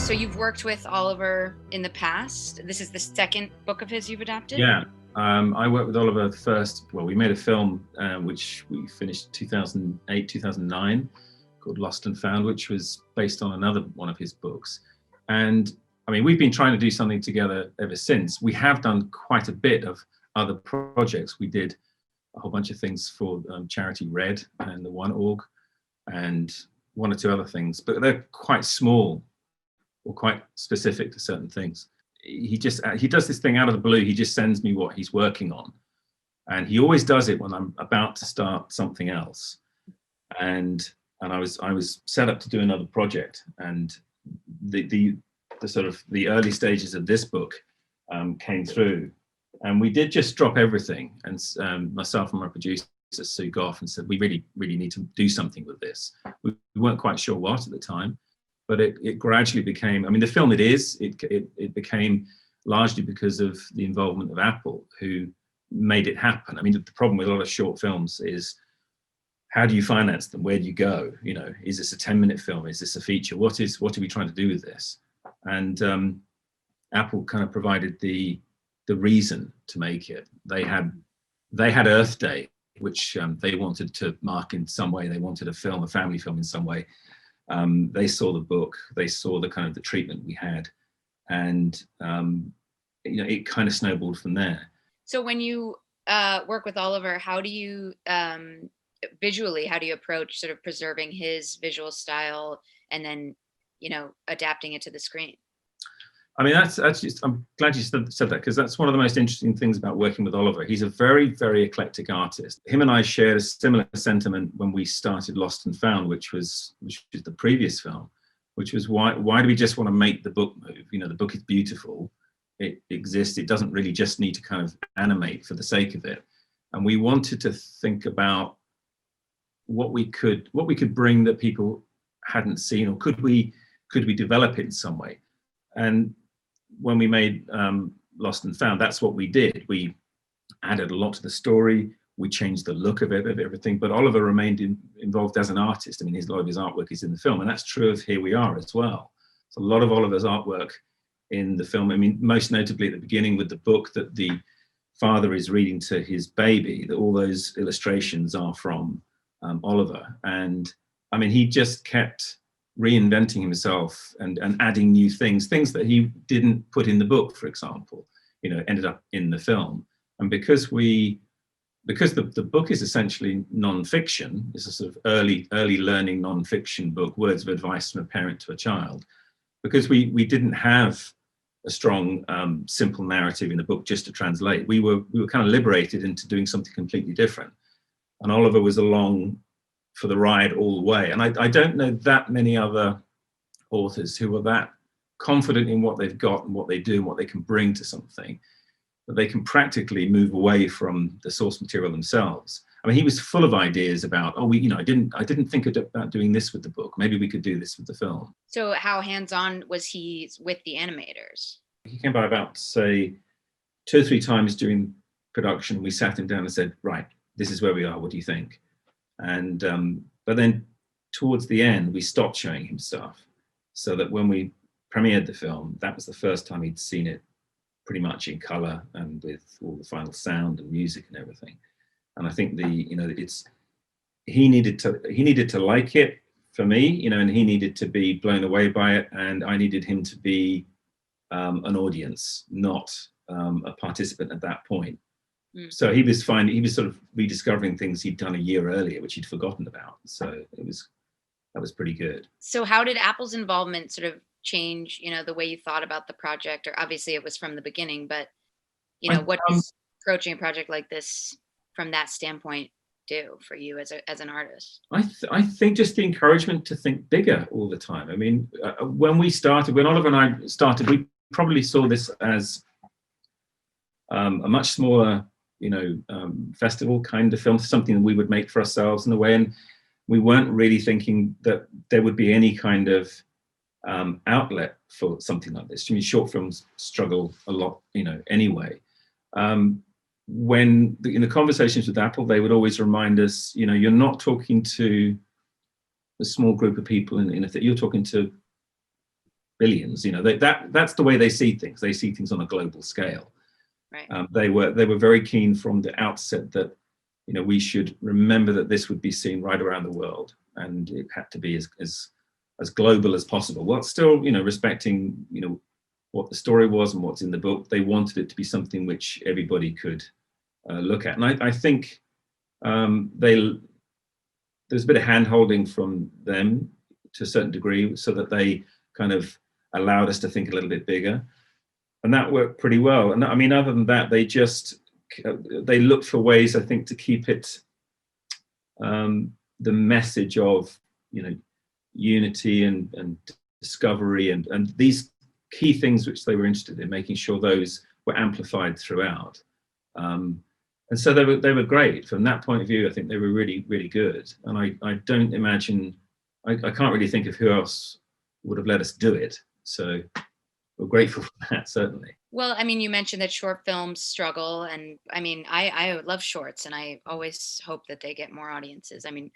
So you've worked with Oliver in the past. This is the second book of his you've adapted? Yeah. I worked with Oliver first. Well, we made a film which we finished 2008, 2009 called Lost and Found, which was based on another one of his books. And I mean, we've been trying to do something together ever since. We have done quite a bit of other projects. We did a whole bunch of things for charity Red and the One Org and one or two other things, but they're quite small or quite specific to certain things. He does this thing out of the blue. He just sends me what he's working on, and he always does it when I'm about to start something else. And I was set up to do another project, and the sort of the early stages of this book came through, and we did just drop everything. And myself and my producer Sue Goff and said, we really need to do something with this. We weren't quite sure what at the time, but it gradually became, I mean, the film it became largely because of the involvement of Apple, who made it happen. I mean, the problem with a lot of short films is, how do you finance them? Where do you go? You know, is this a 10-minute film? Is this a feature? What are we trying to do with this? And Apple kind of provided the reason to make it. They had Earth Day, which they wanted to mark in some way. They wanted a family film in some way. They saw the book, they saw the kind of the treatment we had, and you know, it kind of snowballed from there. So when you work with Oliver, how do you visually, how do you approach sort of preserving his visual style and then, you know, adapting it to the screen? I mean, that's just, I'm glad you said that, because that's one of the most interesting things about working with Oliver. He's a very, very eclectic artist. Him and I shared a similar sentiment when we started Lost and Found, which was the previous film, which was why do we just want to make the book move? You know, the book is beautiful, it exists, it doesn't really just need to kind of animate for the sake of it. And we wanted to think about what we could bring that people hadn't seen, or could we develop it in some way? And when we made Lost and Found, that's what we did. We added a lot to the story. We changed the look of everything. But Oliver remained involved as an artist. I mean, a lot of his artwork is in the film, and that's true of Here We Are as well. So a lot of Oliver's artwork in the film. I mean, most notably at the beginning with the book that the father is reading to his baby, that all those illustrations are from Oliver. And I mean, he just kept reinventing himself and adding new things that he didn't put in the book, for example, you know, ended up in the film. And because the book is essentially non-fiction, it's a sort of early learning non-fiction book, words of advice from a parent to a child, because we didn't have a strong simple narrative in the book just to translate. We were kind of liberated into doing something completely different. And Oliver was along for the ride all the way. And I don't know that many other authors who are that confident in what they've got and what they do and what they can bring to something, that they can practically move away from the source material themselves. I mean, he was full of ideas about, I didn't think about doing this with the book. Maybe we could do this with the film. So how hands-on was he with the animators? He came by about, say, 2 or 3 times during production. We sat him down and said, right, this is where we are. What do you think? And but then towards the end, we stopped showing him stuff, so that when we premiered the film, that was the first time he'd seen it pretty much in color and with all the final sound and music and everything. And I think he needed to like it for me, you know, and he needed to be blown away by it, and I needed him to be an audience, not a participant at that point. So he was sort of rediscovering things he'd done a year earlier, which he'd forgotten about. So that was pretty good. So how did Apple's involvement sort of change, you know, the way you thought about the project? Or obviously it was from the beginning, but you know, what does approaching a project like this from that standpoint do for you as an artist? I think just the encouragement to think bigger all the time. I mean, when Oliver and I started, we probably saw this as a much smaller, you know, festival kind of film, something that we would make for ourselves in a way. And we weren't really thinking that there would be any kind of outlet for something like this. I mean, short films struggle a lot, you know, anyway. When in the conversations with Apple, they would always remind us, you know, you're not talking to a small group of people you're talking to billions. That's the way they see things. They see things on a global scale. Right. They were very keen from the outset that we should remember that this would be seen right around the world, and it had to be as global as possible, while still respecting what the story was and what's in the book. They wanted it to be something which everybody could look at, and I think there's a bit of hand-holding from them to a certain degree, so that they kind of allowed us to think a little bit bigger, and that worked pretty well. And I mean, other than that, they looked for ways, I think, to keep it the message of unity and discovery and these key things which they were interested in, making sure those were amplified throughout. And so they were great from that point of view. I think they were really, really good. And I don't imagine, I can't really think of who else would have let us do it. So we're grateful for that, certainly. Well, I mean, you mentioned that short films struggle, and I mean, I love shorts, and I always hope that they get more audiences. I mean,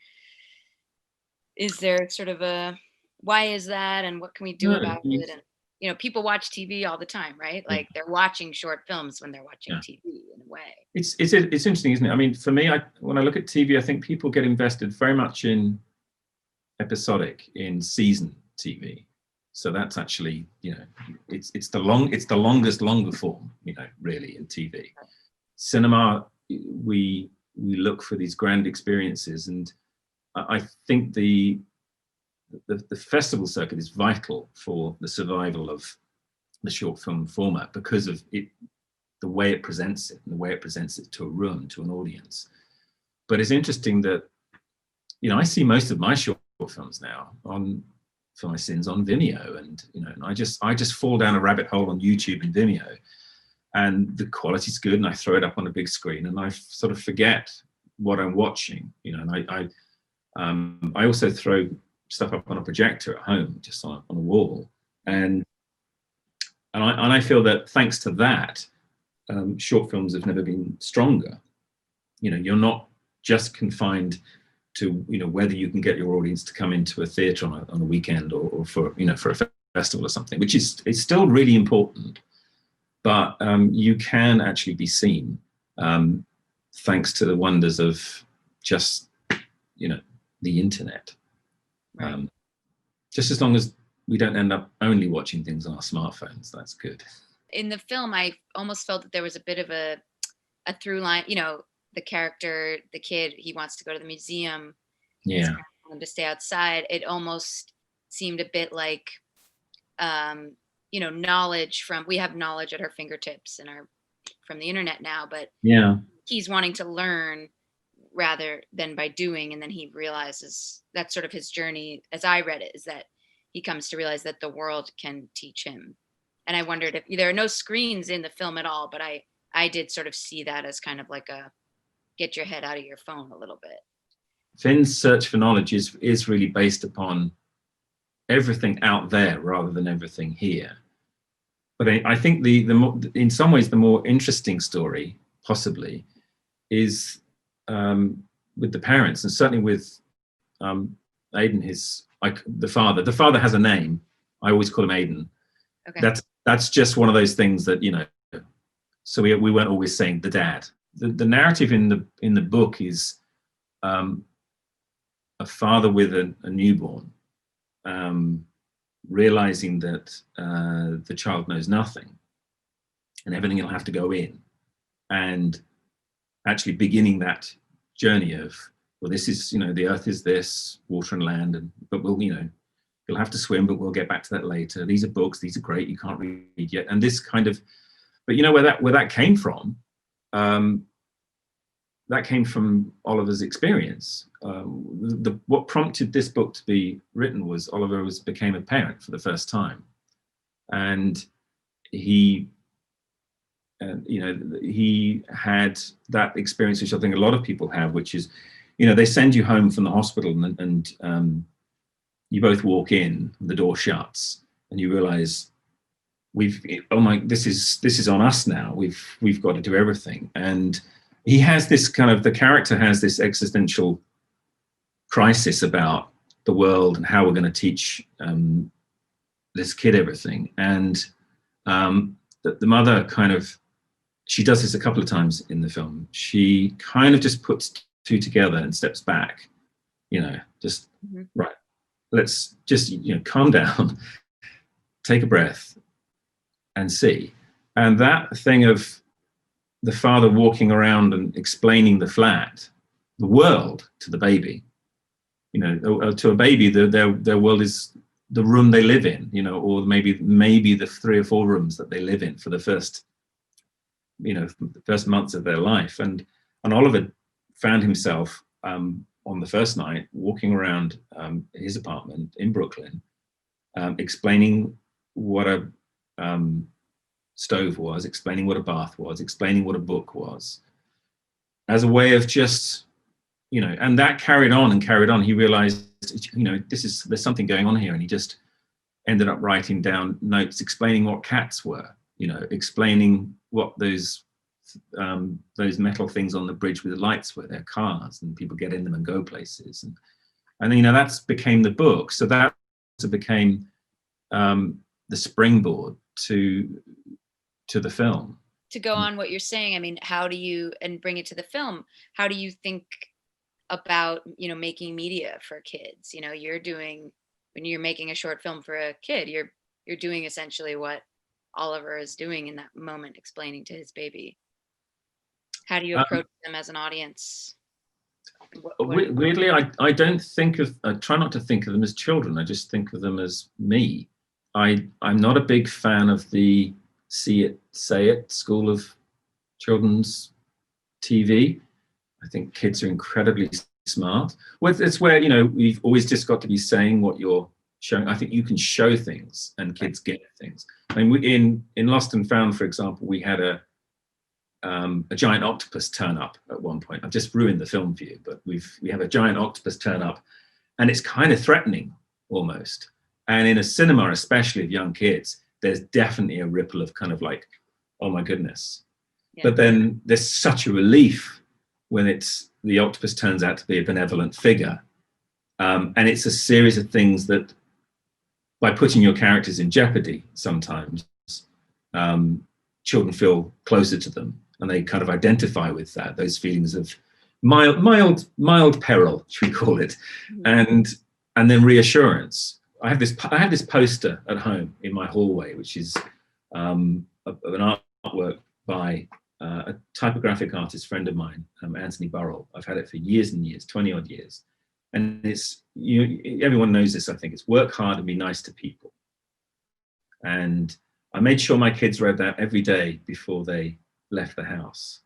is there sort of why is that, and what can we do about it? And people watch TV all the time, right? Like they're watching short films when they're watching TV in a way. It's interesting, isn't it? I mean, for me, when I look at TV, I think people get invested very much in episodic, in season TV. So that's actually, it's the longest longer form, really, in TV. Cinema, we look for these grand experiences, and I think the festival circuit is vital for the survival of the short film format, because of it, the way it presents it, and the way it presents it to a room, to an audience. But it's interesting that, I see most of my short films now for my sins on Vimeo, and and I just fall down a rabbit hole on YouTube and Vimeo, and the quality's good, and I throw it up on a big screen, and I sort of forget what I'm watching, and I also throw stuff up on a projector at home, just on a wall, and I feel that thanks to that, short films have never been stronger. You're not just confined to whether you can get your audience to come into a theatre on a weekend, or for for a festival or something, which is, it's still really important, but you can actually be seen thanks to the wonders of just the internet. Right. Just as long as we don't end up only watching things on our smartphones, that's good. In the film, I almost felt that there was a bit of a through line. The character, the kid, he wants to go to the museum. Yeah. Want him to stay outside. It almost seemed a bit like, knowledge we have knowledge at our fingertips and from the internet now, but he's wanting to learn rather than by doing. And then he realizes that's sort of his journey, as I read it, is that he comes to realize that the world can teach him. And I wondered if there are no screens in the film at all, but I did sort of see that as kind of like a get your head out of your phone a little bit. Finn's search for knowledge is really based upon everything out there rather than everything here. But I think the more, in some ways, the more interesting story possibly is with the parents, and certainly with Aidan, the father. The father has a name. I always call him Aidan. Okay. That's just one of those things that So we weren't always saying the dad. The narrative in the book is a father with a newborn, realizing that the child knows nothing, and everything will have to go in, and actually beginning that journey of, well, this is the earth is this, water and land, but we'll you'll have to swim, but we'll get back to that later. These are books. These are great. You can't read yet, and this kind of. But where that came from, that came from Oliver's experience. What prompted this book to be written was Oliver became a parent for the first time, and he had that experience, which I think a lot of people have, which is, they send you home from the hospital, and you both walk in, the door shuts, and you realize, this is on us now. We've got to do everything. And he has this the character has this existential crisis about the world and how we're going to teach this kid everything. And the mother kind of, she does this a couple of times in the film. She kind of just puts two together and steps back, just right. Let's just, calm down, take a breath and see. And that thing of the father walking around and explaining the flat, the world to the baby, to a baby, their world is the room they live in, or maybe the 3 or 4 rooms that they live in for the first months of their life. And Oliver found himself on the first night walking around his apartment in Brooklyn, explaining what a stove was, explaining what a bath was, explaining what a book was, as a way of just, and that carried on and carried on. He realized, there's something going on here, and he just ended up writing down notes explaining what cats were, explaining what those metal things on the bridge with the lights were. They're cars, and people get in them and go places, and that's became the book. So that became the springboard to the film. To go on what you're saying, I mean, how do you, and bring it to the film, how do you think about, making media for kids? You're doing, when you're making a short film for a kid, you're doing essentially what Oliver is doing in that moment, explaining to his baby. How do you approach them as an audience? Weirdly, I don't I try not to think of them as children. I just think of them as me. I'm not a big fan of the see it, say it school of children's TV. I think kids are incredibly smart. Well, it's where, we've always just got to be saying what you're showing. I think you can show things and kids get things. I mean, in Lost and Found, for example, we had a giant octopus turn up at one point. I've just ruined the film for you, but we have a giant octopus turn up, and it's kind of threatening almost. And in a cinema, especially of young kids, there's definitely a ripple of kind of like, oh my goodness. Yeah. But then there's such a relief when the octopus turns out to be a benevolent figure. And it's a series of things that, by putting your characters in jeopardy sometimes, children feel closer to them, and they kind of identify with those feelings of mild peril, should we call it, and then reassurance. I have this poster at home in my hallway, which is an artwork by a typographic artist friend of mine, Anthony Burrell. I've had it for years and years, 20 odd years. And it's, everyone knows this, I think. It's work hard and be nice to people. And I made sure my kids read that every day before they left the house.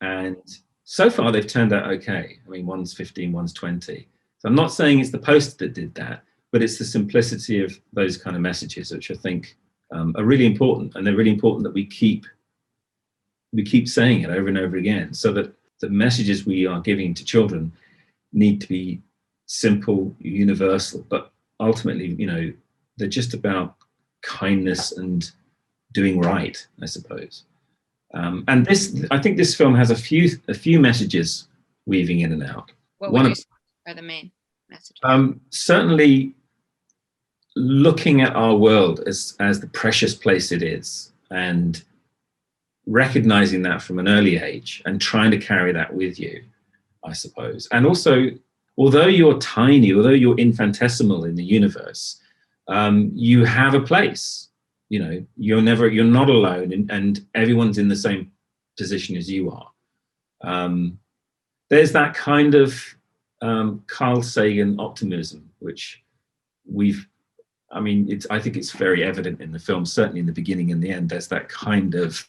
And so far they've turned out okay. I mean, one's 15, one's 20. So I'm not saying it's the poster that did that, but it's the simplicity of those kind of messages, which I think are really important. And they're really important that we keep saying it over and over again, so that the messages we are giving to children need to be simple, universal, but ultimately, they're just about kindness and doing right, I suppose. And I think this film has a few messages weaving in and out. What would you say are the main messages? Certainly, looking at our world as the precious place it is, and recognizing that from an early age and trying to carry that with you, I suppose. And also, although you're tiny, although you're infinitesimal in the universe, you have a place. You're not alone, and everyone's in the same position as you are. There's that kind of Carl Sagan optimism, which I think it's very evident in the film, certainly in the beginning and the end. There's that kind of,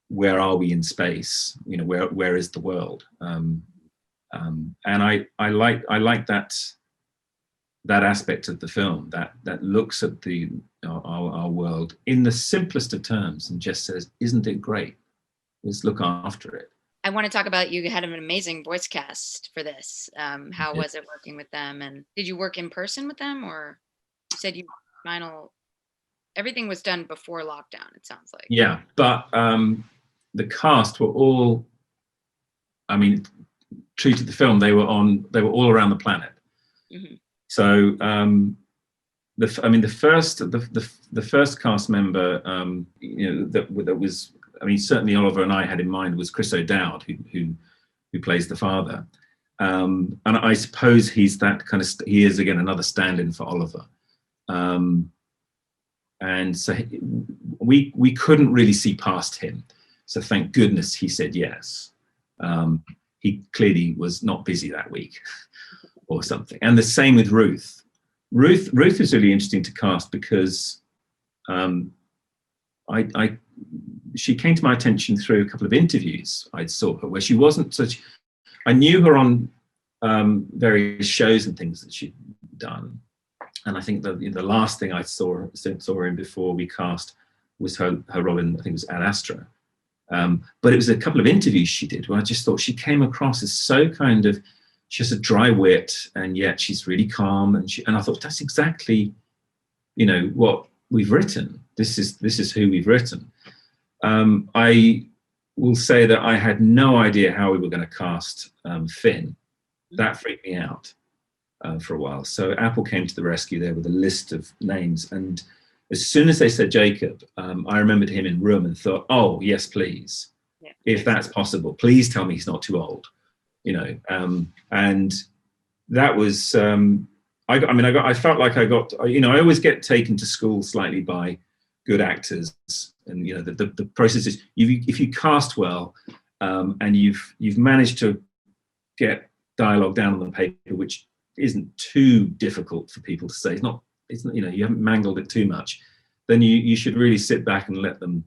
where are we in space? Where is the world? And I like that aspect of the film that looks at our world in the simplest of terms and just says, isn't it great? Let's look after it. I want to talk about, you had an amazing voice cast for this. How was it working with them? And did you work in person with them, or you said everything was done before lockdown, it sounds like? Yeah, but the cast were all, true to the film, they were all around the planet. Mm-hmm. So the first cast member, that was, certainly Oliver and I had in mind was Chris O'Dowd, who plays the father, and I suppose he's that kind of. He is again another stand-in for Oliver, and so we couldn't really see past him. So thank goodness he said yes. He clearly was not busy that week, or something. And the same with Ruth. Ruth is really interesting to cast because she came to my attention through a couple of interviews I saw her where she wasn't such. I knew her on various shows and things that she'd done, and I think the last thing I saw her in before we cast was her role in, I think it was Ad Astra. But it was a couple of interviews she did where I just thought she came across as so kind of. She has a dry wit, and yet she's really calm. And I thought that's exactly, what we've written. This is who we've written. I will say that I had no idea how we were going to cast Finn. That freaked me out for a while. So Apple came to the rescue there with a list of names, and as soon as they said Jacob, I remembered him in room and thought, oh yes, please, if that's possible, please tell me he's not too old. And that was, I felt like I got, I always get taken to school slightly by good actors, and the process is if you cast well, and you've managed to get dialogue down on the paper, which isn't too difficult for people to say. It's not you haven't mangled it too much, then you should really sit back and let them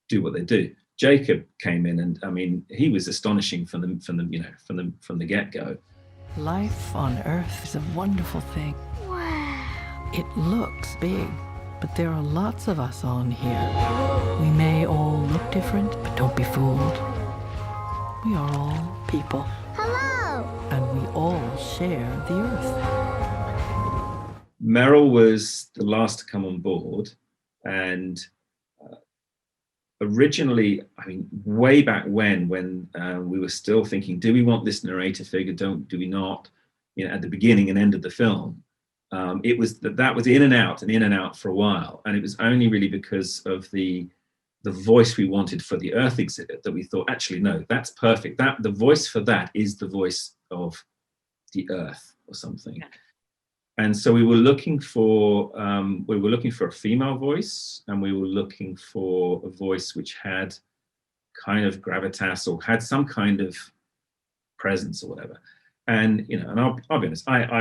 do what they do. Jacob came in, and he was astonishing from the get-go. Life on Earth is a wonderful thing. Wow. It looks big, but there are lots of us on here. We may all look different, but don't be fooled. We are all people. Hello. And we all share the Earth. Meryl was the last to come on board, and originally, way back when we were still thinking, do we want this narrator figure? Do we not? At the beginning and end of the film, it was that was in and out for a while, and it was only really because of the voice we wanted for the Earth exhibit that we thought, actually, no, that's perfect. That the voice for that is the voice of the Earth or something. Yeah. And so we were looking for a female voice, and we were looking for a voice which had kind of gravitas or had some kind of presence or whatever. And and I'll be honest, I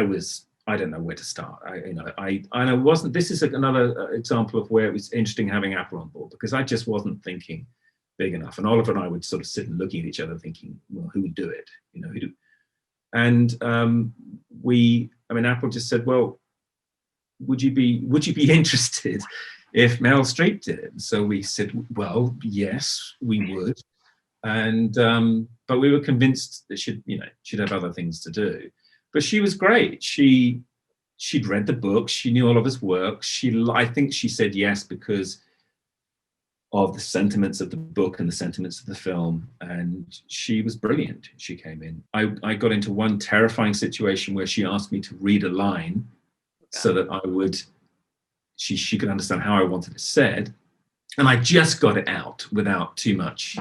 don't know where to start. I wasn't. This is another example of where it was interesting having Apple on board, because I just wasn't thinking big enough. And Oliver and I would sort of sit and looking at each other, thinking, well, who would do it? Who do? And Apple just said, well, would you be interested if Meryl Streep did it? So we said, well, yes, we would. And but we were convinced that she'd have other things to do. But she was great. She'd read the book. She knew all of his work. I think she said yes because of the sentiments of the book and the sentiments of the film, and she was brilliant. She came in. I got into one terrifying situation where she asked me to read a line so that she could understand how I wanted it said, and I just got it out without too much,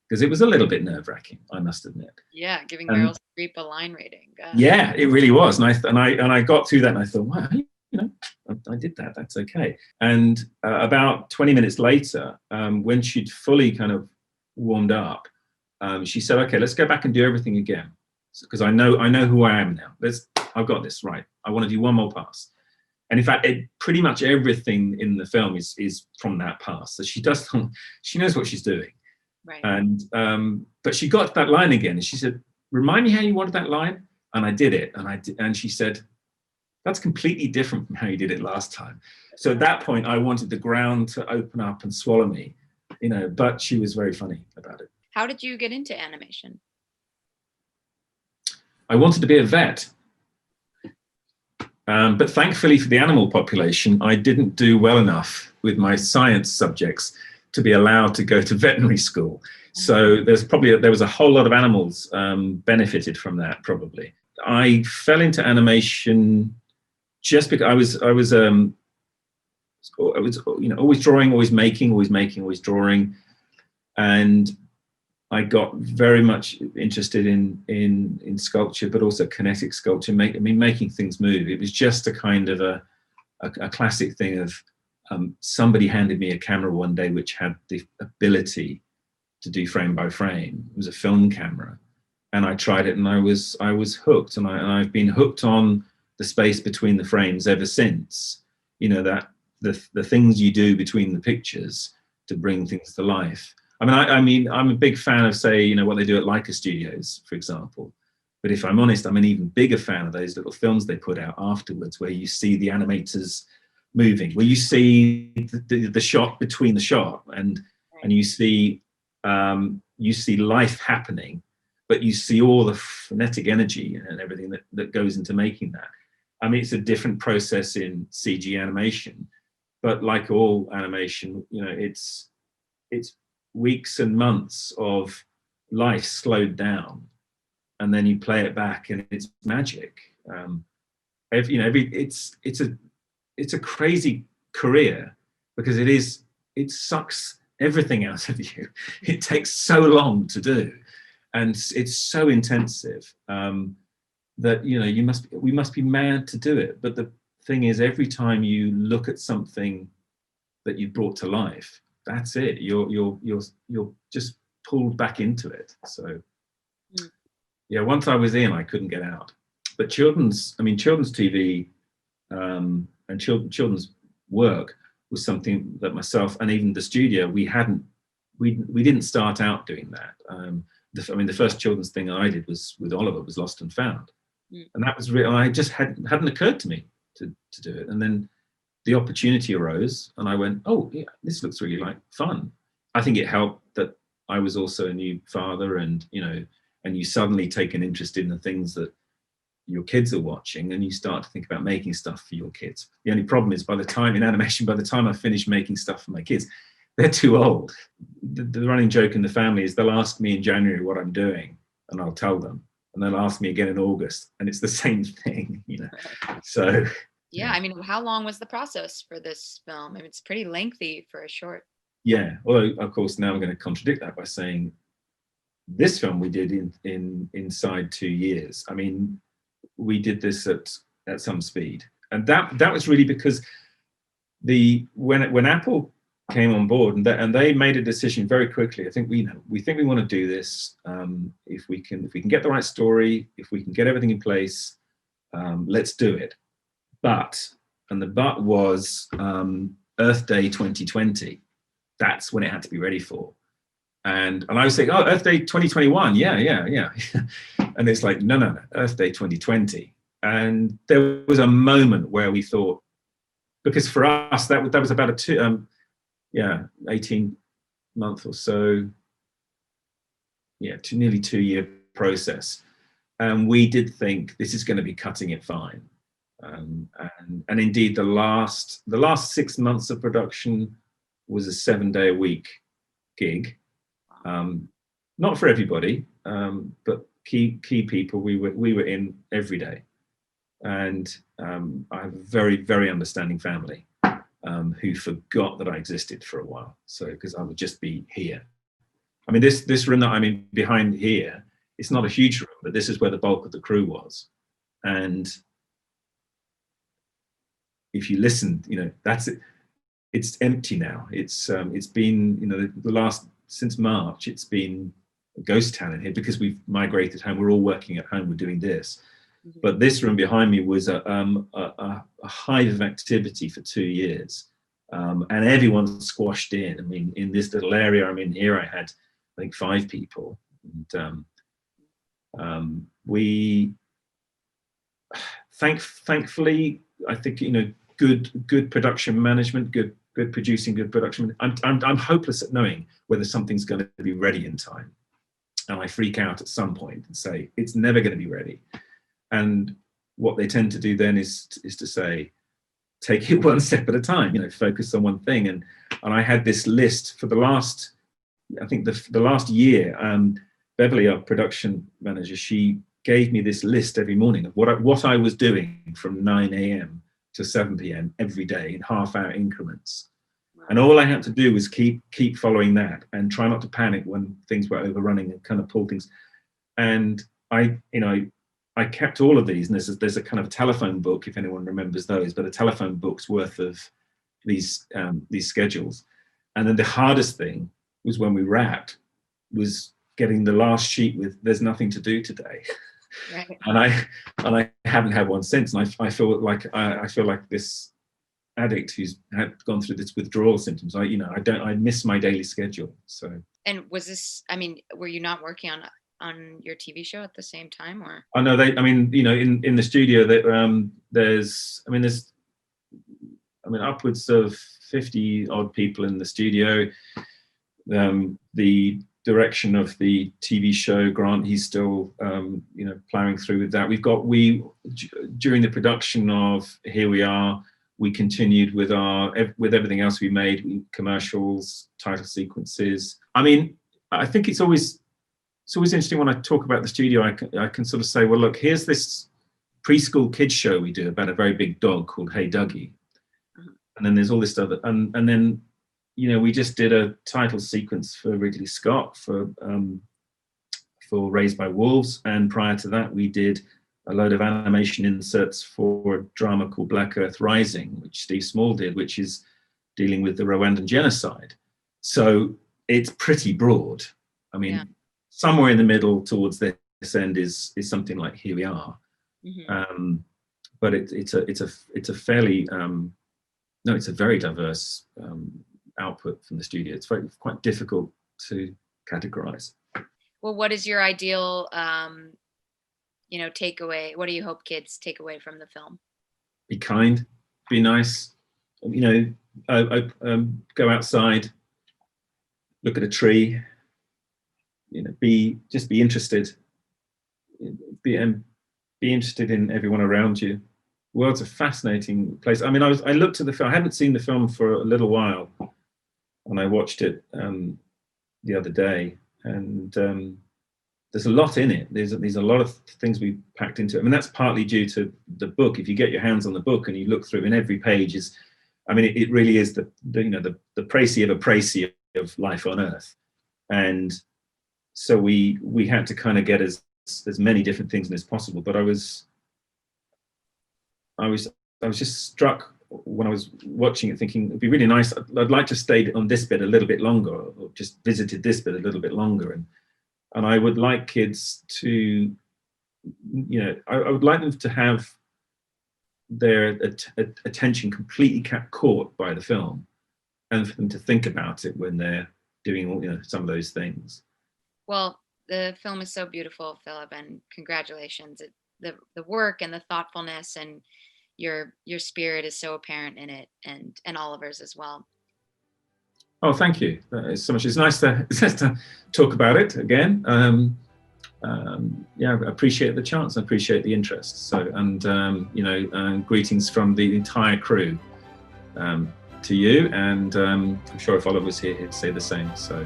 because it was a little bit nerve-wracking, I must admit. Yeah, giving Meryl Streep a line rating. Yeah, it really was, and I got through that, and I thought, wow, I did that. That's okay. And about 20 minutes later, when she'd fully kind of warmed up, she said, "Okay, let's go back and do everything again, because I know who I am now. I've got this right. I want to do one more pass." And in fact, pretty much everything in the film is from that pass. So she knows what she's doing. Right. And but she got that line again, and she said, "Remind me how you wanted that line." And I did it, and she said, "That's completely different from how you did it last time." So at that point, I wanted the ground to open up and swallow me, but she was very funny about it. How did you get into animation? I wanted to be a vet. But thankfully for the animal population, I didn't do well enough with my science subjects to be allowed to go to veterinary school. So there was a whole lot of animals benefited from that, probably. I fell into animation just because I was always drawing, always making, always drawing, and I got very much interested in sculpture, but also kinetic sculpture. Making things move. It was just a kind of a classic thing of somebody handed me a camera one day which had the ability to do frame by frame. It was a film camera, and I tried it, and I was hooked, and I've been hooked on the space between the frames ever since. That the things you do between the pictures to bring things to life. I mean, I'm a big fan of, say, what they do at Leica Studios, for example. But if I'm honest, I'm an even bigger fan of those little films they put out afterwards, where you see the animators moving, where you see the shot between the shot, and you see life happening, but you see all the frenetic energy and everything that goes into making that. I mean, it's a different process in CG animation, but like all animation, it's weeks and months of life slowed down, and then you play it back, and it's magic. It's a crazy career, because it sucks everything out of you. It takes so long to do, and it's so intensive that we must be mad to do it. But the thing is, every time you look at something that you brought to life, that's it. You're just pulled back into it. So yeah, once I was in, I couldn't get out. But children's TV and children's work was something that myself and even the studio, we didn't start out doing that. The first children's thing I did was with Oliver, was Lost and Found, and that was real. I just hadn't occurred to me to do it, and then the opportunity arose, and I went, oh yeah, this looks really like fun. I think it helped that I was also a new father, and you suddenly take an interest in the things that your kids are watching, and you start to think about making stuff for your kids. The only problem is, by the time I finish making stuff for my kids, they're too old. The running joke in the family is they'll ask me in January what I'm doing, and I'll tell them, and they'll ask me again in August, and it's the same thing, So yeah, I mean, how long was the process for this film? I mean, it's pretty lengthy for a short. Yeah, although of course now I'm going to contradict that by saying this film we did in inside 2 years. I mean, we did this at some speed, and that was really because when Apple came on board, and they made a decision very quickly. I think we think we want to do this. If we can get the right story, if we can get everything in place, let's do it. The but was Earth Day 2020. That's when it had to be ready for. And I was saying, oh, Earth Day 2021, yeah. And it's like, no, Earth Day 2020. And there was a moment where we thought, because for us that was about a 18-month or so, nearly 2-year process. And we did think this is going to be cutting it fine. And indeed, the last 6 months of production was a 7-day-a-week gig. Not for everybody, but key people we were in every day. And I have a very, very understanding family who forgot that I existed for a while. So because I would just be here. I mean, this room that I'm in behind here, it's not a huge room, but this is where the bulk of the crew was. And if you listen, that's it. It's empty now. It's been, since March, it's been a ghost town in here because we've migrated home. We're all working at home. We're doing this. Mm-hmm. But this room behind me was a hive of activity for 2 years. And everyone squashed in. I mean, in this little area I'm in here, I had, I think, 5 people. And we, thankfully, I think, good production management, good producing, good production. I'm hopeless at knowing whether something's going to be ready in time, and I freak out at some point and say it's never going to be ready. And what they tend to do then is to say, take it one step at a time. Focus on one thing. And I had this list for the last, I think the last year. Beverly, our production manager, she gave me this list every morning of what I was doing from 9 a.m. to 7 p.m. every day in half-hour increments. And all I had to do was keep following that and try not to panic when things were overrunning and kind of pull things. And I kept all of these, and there's a kind of telephone book, if anyone remembers those, but a telephone book's worth of these schedules. And then the hardest thing was when we wrapped, was getting the last sheet with "There's nothing to do today." Right. And I haven't had one since. And I feel like this addict who's had gone through this withdrawal symptoms. I miss my daily schedule. So. And was this? I mean, were you not working on your TV show at the same time, or? I know in the studio that there's upwards of 50 odd people in the studio. The direction of the TV show, Grant, he's still plowing through with that. During the production of Here We Are, we continued with everything else we made, commercials, title sequences. I mean, I think it's always interesting when I talk about the studio. I can sort of say, well, look, here's this preschool kids show we do about a very big dog called Hey Dougie, and then there's all this other, and then we just did a title sequence for Ridley Scott for Raised by Wolves, and prior to that we did a load of animation inserts for a drama called Black Earth Rising, which Steve Small did, which is dealing with the Rwandan genocide. So it's pretty broad. I mean, somewhere in the middle towards this end is something like Here We Are. Mm-hmm. But it's a fairly it's a very diverse output from the studio. It's quite difficult to categorize. Well, what is your ideal takeaway? What do you hope kids take away from the film? Be kind, be nice, go outside, look at a tree, be interested, be interested in everyone around you. The world's a fascinating place. I mean, I looked at the film. I hadn't seen the film for a little while, and I watched it the other day, and there's a lot in it. There's a lot of things we packed into it. I mean, that's partly due to the book. If you get your hands on the book and you look through, and every page is, I mean, it really is the précis of a précis of life on Earth. And so we had to kind of get as many different things in as possible. But I was just struck when I was watching it, thinking it'd be really nice. I'd like to stay on this bit a little bit longer, or just visited this bit a little bit longer. And I would like kids to, I would like them to have their attention completely caught by the film, and for them to think about it when they're doing all, some of those things. Well, the film is so beautiful, Philip, and congratulations. The work and the thoughtfulness and your spirit is so apparent in it, and Oliver's as well. Oh, thank you so much. It's nice to talk about it again. I appreciate the chance. I appreciate the interest. So, and greetings from the entire crew to you. And I'm sure if Oliver was here, he'd say the same. So.